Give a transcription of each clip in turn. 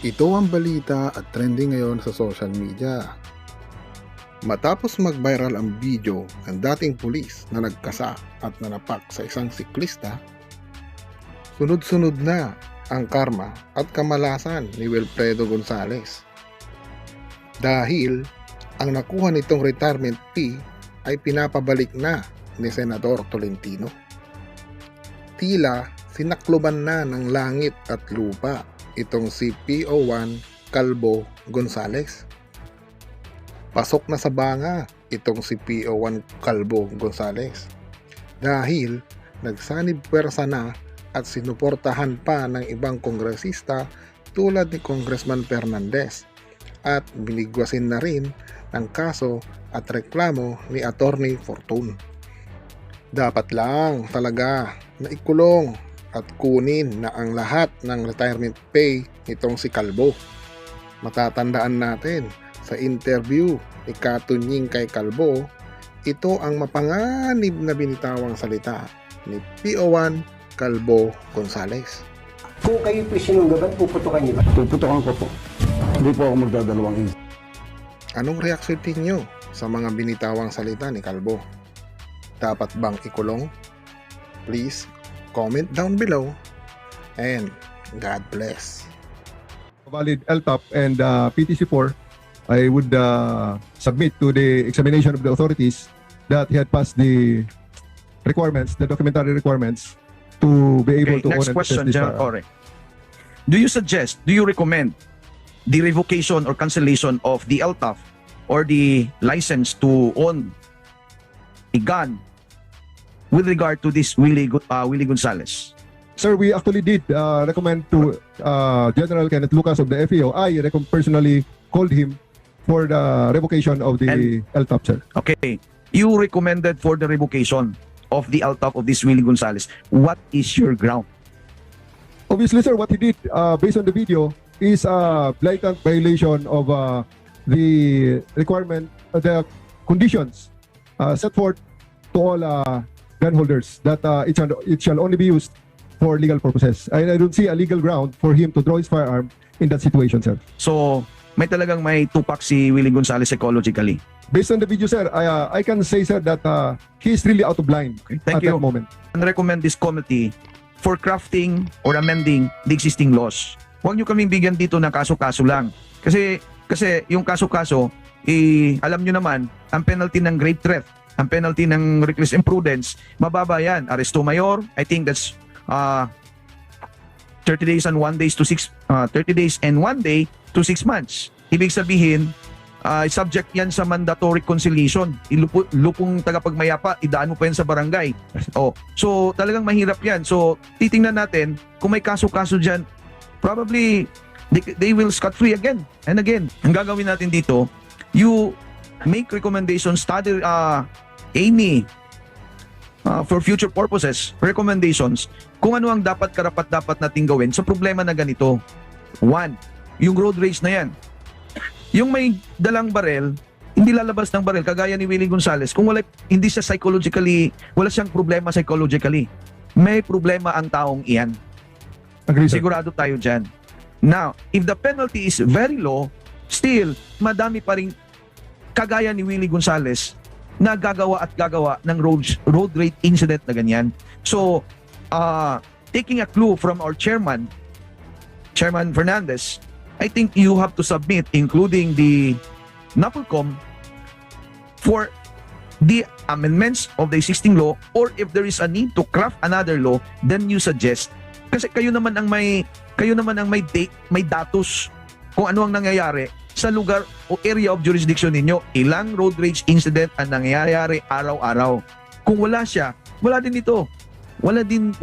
Ito ang balita at trending ngayon sa social media. Matapos mag-viral ang video ng dating pulis na nagkasa at nanapak sa isang siklista, sunod-sunod na ang karma at kamalasan ni Wilfredo Gonzales. Dahil ang nakuha nitong retirement fee ay pinapabalik na ni Senador Tolentino. Tila sinakluban na ng langit at lupa itong si PO1 Kalbo Gonzales. Pasok na sa banga itong si PO1 Kalbo Gonzales dahil nagsanib puwersa na at sinuportahan pa ng ibang kongresista tulad ni Congressman Fernandez at binigwasin na rin ng kaso at reklamo ni Attorney Fortune. Dapat lang talaga na ikulong at kunin na ang lahat ng retirement pay nitong si Kalbo. Matatandaan natin sa interview ni Katunying kay Kalbo, ito ang mapanganib na binitawang salita ni PO1 Kalbo Gonzales. Kung kayo po sinunggaban, puputukan niyo ba? Puputukan ko po. Hindi po ako magdadalawang isip. Anong reaksyon ninyo sa mga binitawang salita ni Kalbo? Dapat bang ikulong? Please comment down below and God bless. Valid LTOP and PTC4, I would submit to the examination of the authorities that he had passed the requirements, the documentary requirements to be able to own next and question, possess this General firearm. Torre. Do you recommend the revocation or cancellation of the LTOP or the license to own a gun with regard to this Willie Gonzales? Sir, we actually did recommend to General Kenneth Lucas of the FEO. I personally called him for the revocation of the LTOP, sir. Okay, you recommended for the revocation of the LTOP of this Willie Gonzales. What is your ground? Obviously, sir, what he did based on the video is a blatant violation of the requirement, the conditions set forth to all gun holders that it shall only be used for legal purposes. I don't see a legal ground for him to draw his firearm in that situation, sir. So, may talagang may tupak si Willie Gonzales psychologically. Based on the video, sir, I can say, sir, that he is really out of line Thank at you. that moment. And recommend this committee for crafting or amending the existing laws. Huwag nyo kaming bigyan dito ng kaso-kaso lang. Kasi yung kaso-kaso, alam nyo naman, ang penalty ng grave threat, ang penalty ng reckless imprudence, mababa yan. Arresto mayor, I think that's 30 days and 1 day to 6 months. Ibig sabihin, subject yan sa mandatory conciliation. Lupong tagapagmayapa, idaan mo pa yan sa barangay. So talagang mahirap yan. So titingnan natin, kung may kaso-kaso dyan, probably they will scot-free again and again. Ang gagawin natin dito, you make recommendations, study any for future purposes, recommendations, kung ano ang karapat-dapat nating gawin sa problema na ganito. One, yung road rage na yan. Yung may dalang barel, hindi lalabas ng barel, kagaya ni Willie Gonzales, kung hindi siya psychologically, wala siyang problema psychologically. May problema ang taong iyan. Agree, sir. Sigurado tayo dyan. Now, if the penalty is very low, still, madami pa rin kagaya ni Willie Gonzales na gagawa ng road rage incident na ganyan. So, taking a clue from our Chairman Fernandez, I think you have to submit, including the NAPOLCOM, for the amendments of the existing law, or if there is a need to craft another law, then you suggest. Kasi kayo naman ang may datos kung ano ang nangyayari sa lugar o area of jurisdiction ninyo. Ilang road rage incident ang nangyayari araw-araw. Kung wala siya, wala din ito. Walang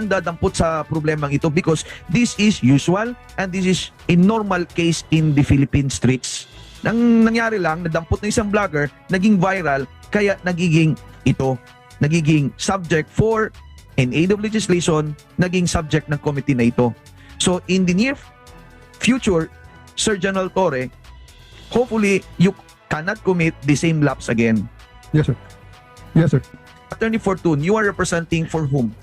dadampot sa problemang ito, because this is usual and this is a normal case in the Philippine streets. Nang nangyari lang, nadampot na isang vlogger, naging viral, kaya nagiging subject for an aid of legislation, naging subject ng committee na ito. So in the near future, Sir General Torre, hopefully you cannot commit the same lapse again. Yes, sir. Yes, sir. Attorney Fortune, you are representing for whom?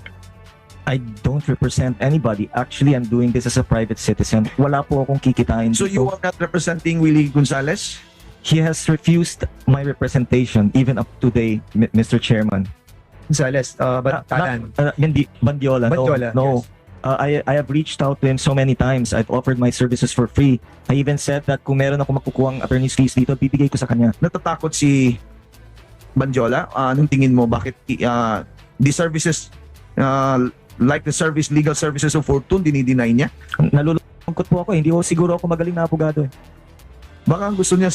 I don't represent anybody. Actually, I'm doing this as a private citizen. Wala po akong kikitain So dito. you are not representing Willie Gonzales? He has refused my representation even up to today, Mr. Chairman. Gonzales, Bantalan. Hindi, Bandiola. Bandiola, No. yes. I have reached out to him so many times. I've offered my services for free. I even said that kung meron ako makukuhang attorney's fees dito, bibigay ko sa kanya. Natatakot si Bandiola? Anong tingin mo? Bakit the services, like the legal services of Fortune, dinideny niya? Nalulungkot po ako. Hindi ko siguro ako magaling na abogado. Baka gusto niya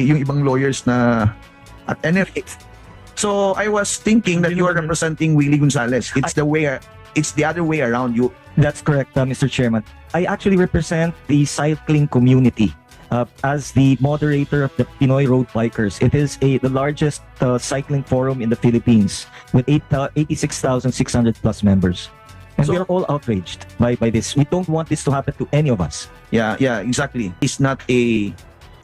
yung ibang lawyers na at any rate. So I was thinking that you are representing Willie Gonzales. It's the other way around. That's correct, Mr. Chairman. I actually represent the cycling community as the moderator of the Pinoy Road Bikers. It is the largest cycling forum in the Philippines with 86,600 plus members. And we are all outraged by this. We don't want this to happen to any of us. Yeah, exactly. It's not a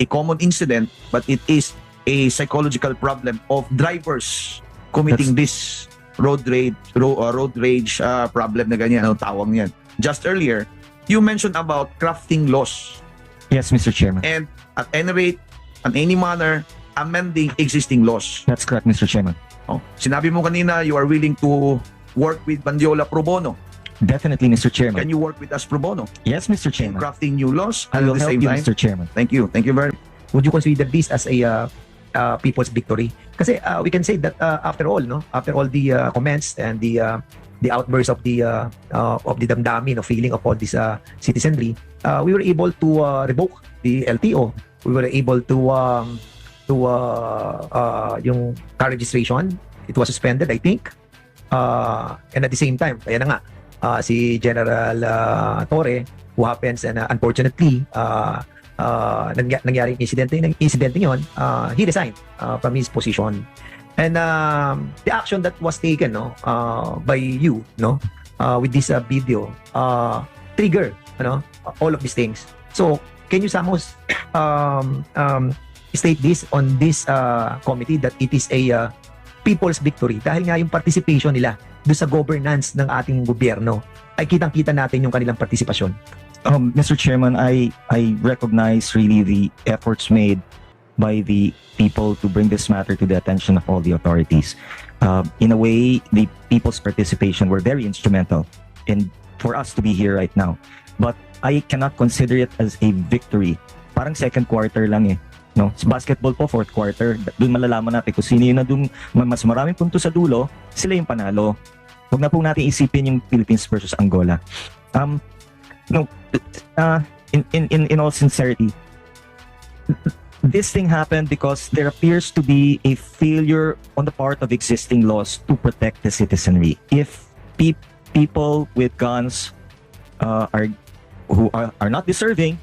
common incident, but it is a psychological problem of drivers committing this road rage problem na ganyan, ano tawag niyan. Just earlier, you mentioned about crafting laws. Yes, Mr. Chairman. And at any rate, in any manner, amending existing laws. That's correct, Mr. Chairman. Sinabi mo kanina, you are willing to work with Bandiola pro bono. Definitely, Mr. Chairman. Can you work with us pro bono? Yes, Mr. In Chairman. crafting new laws I at will the help same you, time? Mr. Chairman. Thank you. Thank you very much. Would you consider this as a people's victory? Kasi we can say that after all, no, after all the comments and the outbursts of the damdamin of feeling of all this citizenry, we were able to revoke the LTO. We were able to yung car registration, it was suspended, I think. And at the same time, kaya na nga, si General Torre, who happens and unfortunately nangyari incident yon, he resigned from his position. And the action that was taken by you with this video trigger all of these things. So can you somehow state this on this committee that it is a people's victory dahil nga yung participation nila doon sa governance ng ating gobyerno ay kitang-kita natin yung kanilang partisipasyon. Mr. Chairman, I recognize really the efforts made by the people to bring this matter to the attention of all the authorities. In a way, the people's participation were very instrumental for us to be here right now. But I cannot consider it as a victory. Parang second quarter lang eh. No? Sa basketball po, fourth quarter, doon malalaman natin kung sino yung na doon mas maraming punto sa dulo, sila yung panalo. Huwag na po natin isipin yung Philippines versus Angola. No, in all sincerity, this thing happened because there appears to be a failure on the part of existing laws to protect the citizenry. If people with guns who are not deserving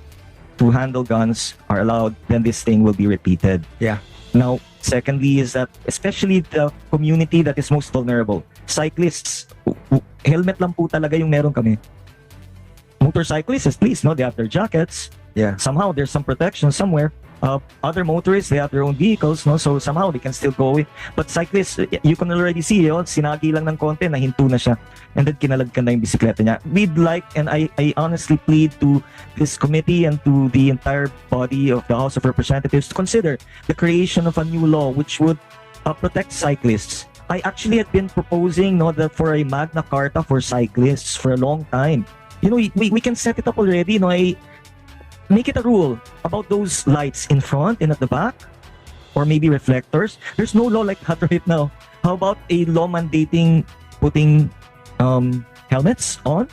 to handle guns are allowed, then this thing will be repeated. Yeah. Now, secondly is that especially the community that is most vulnerable, cyclists, helmet lang po talaga yung meron kami. Motorcyclists, at least, they have their jackets. Yeah. Somehow there's some protection somewhere. Other motorists, they have their own vehicles, so somehow they can still go away. But cyclists, you can already see, sinagi lang ng konti, nahinto na siya. And then kinalagkan na yung bisikleta niya. We'd like, and I honestly plead to this committee and to the entire body of the House of Representatives to consider the creation of a new law which would protect cyclists. I actually had been proposing that for a Magna Carta for cyclists for a long time. We can set it up already. I make it a rule about those lights in front and at the back, or maybe reflectors. There's no law like that right now. How about a law mandating putting helmets on?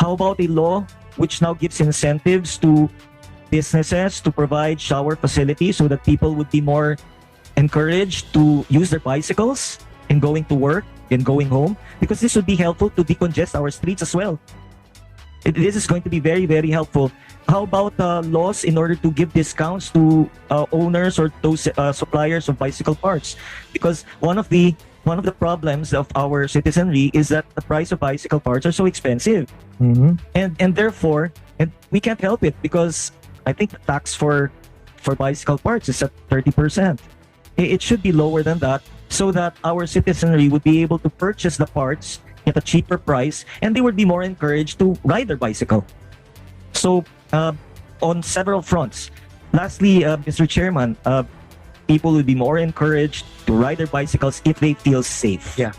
How about a law which now gives incentives to businesses to provide shower facilities so that people would be more encouraged to use their bicycles in going to work and going home? Because this would be helpful to decongest our streets as well. This is going to be very, very helpful. How about laws in order to give discounts to owners or those suppliers of bicycle parts? Because one of the problems of our citizenry is that the price of bicycle parts are so expensive, and therefore, we can't help it because I think the tax for bicycle parts is at 30%. It should be lower than that so that our citizenry would be able to purchase the parts at a cheaper price, and they would be more encouraged to ride their bicycle. So, on several fronts. Lastly, Mr. Chairman, people will be more encouraged to ride their bicycles if they feel safe. Yeah.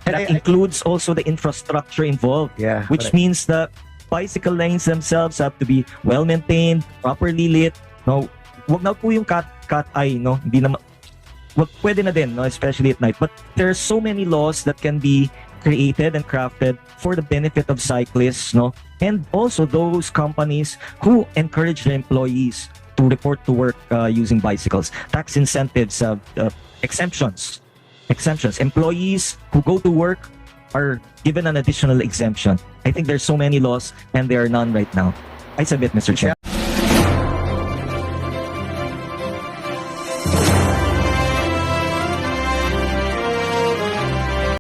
And That includes also the infrastructure involved, Yeah. which correct. means that bicycle lanes themselves have to be well maintained, properly lit. No, wag na po yung cat eye, no. Hindi na pwede na din, no, especially at night. But there are so many laws that can be created and crafted for the benefit of cyclists, no, and also those companies who encourage their employees to report to work using bicycles. Tax incentives, exemptions. Employees who go to work are given an additional exemption. I think there's so many laws and there are none right now. I submit, Mr. Chair.